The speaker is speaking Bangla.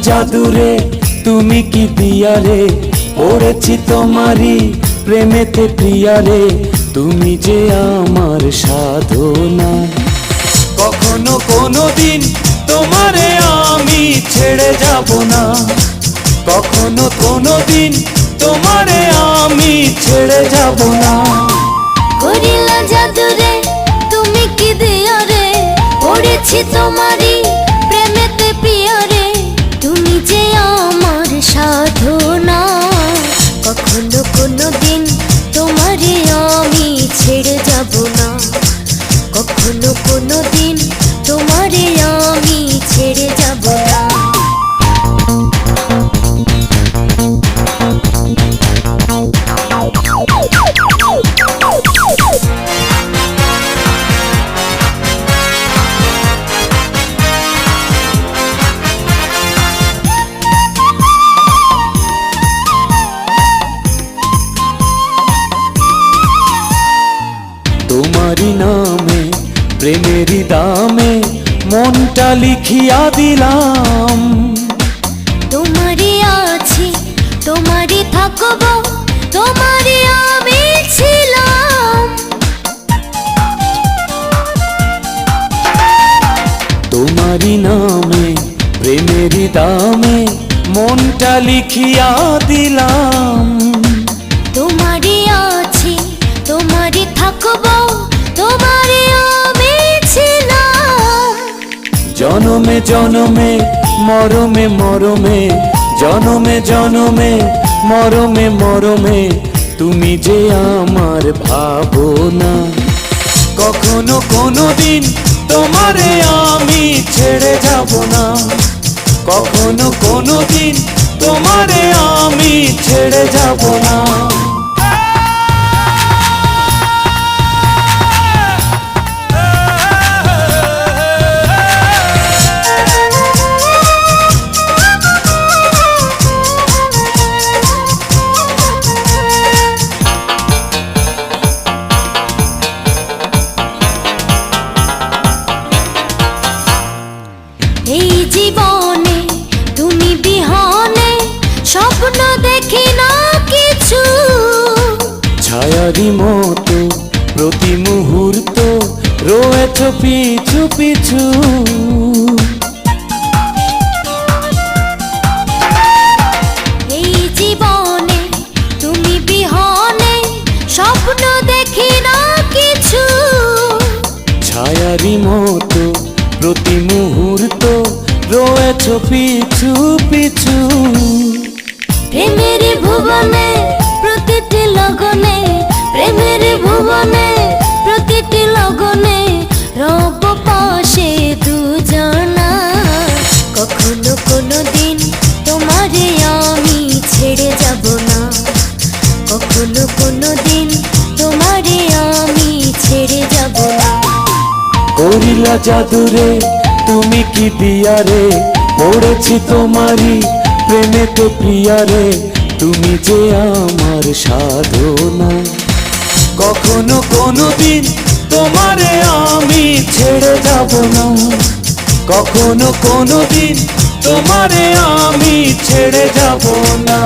জাদুরে তুমি কি দিয়ারে, পড়েছি তোমারই প্রেমেতে প্রিয়ারে, তুমি যে আমার সাধনা। কখনো কোনো দিন তোমারে আমি ছেড়ে যাব না, কখনো কোনো দিন তোমারে আমি ছেড়ে যাব না। করিলা জাদুরে তুমি কি দিয়ারে, পড়েছি তোমারই প্রেমেতে প্রিয়ারে, তুমি যে আমার সাধনা। কখনো কোনো দিন তোমারে আমি ছেড়ে যাব না, কখনো কোনো দিন তোমারে আমি ছেড়ে যাব না। তোমারি নামে প্রেমেরই দামে মনটা লিখিয়া দিলাম। তোমারই আছি তোমারই থাকবো, তোমারই আমি ছিলাম। তোমারি নামে প্রেমেরই দামে মনটা লিখিয়া দিলাম। তোমারই আছি তোমারই থাকবো, তোমারই আমি ছিলাম। জনমে জনমে মরমে মরমে, জনমে জনমে মরমে মরমে, তুমি যে আমার ভাবনা। কখনো কোনো দিন তোমারে আমি ছেড়ে যাব না, কখনো কোনো দিন তোমারে আমি ছেড়ে যাব না। এই জীবনে তুমি বিহনে স্বপ্ন দেখি না কিছু, ছায়ারি মতো প্রতি মুহূর্ত রয়েছ পিছু পিছু। এই জীবনে তুমি বিহনে স্বপ্ন দেখি না কিছু, ছায়ারি মতো প্রতি মুহূর্ত রয়েছ পিছু পিছু। প্রেমের ভুবনে প্রতিটি লগনে, প্রেমের ভুবনে প্রতিটি লগনে রব পাশে দুজনা। কখনো কোনো দিন তোমারে আমি ছেড়ে যাব না, কখনো কোনো দিন তোমারে আমি ছেড়ে যাব না। করিলা জাদুরে তুমি কি দিয়ারে, পড়েছি তোমারই প্রেমেতে প্রিয়ারে, তুমি যে আমার সাধনা। কখনো কোনো দিন তোমারে আমি ছেড়ে যাব না, কখনো কোনো দিন তোমারে আমি ছেড়ে যাব না।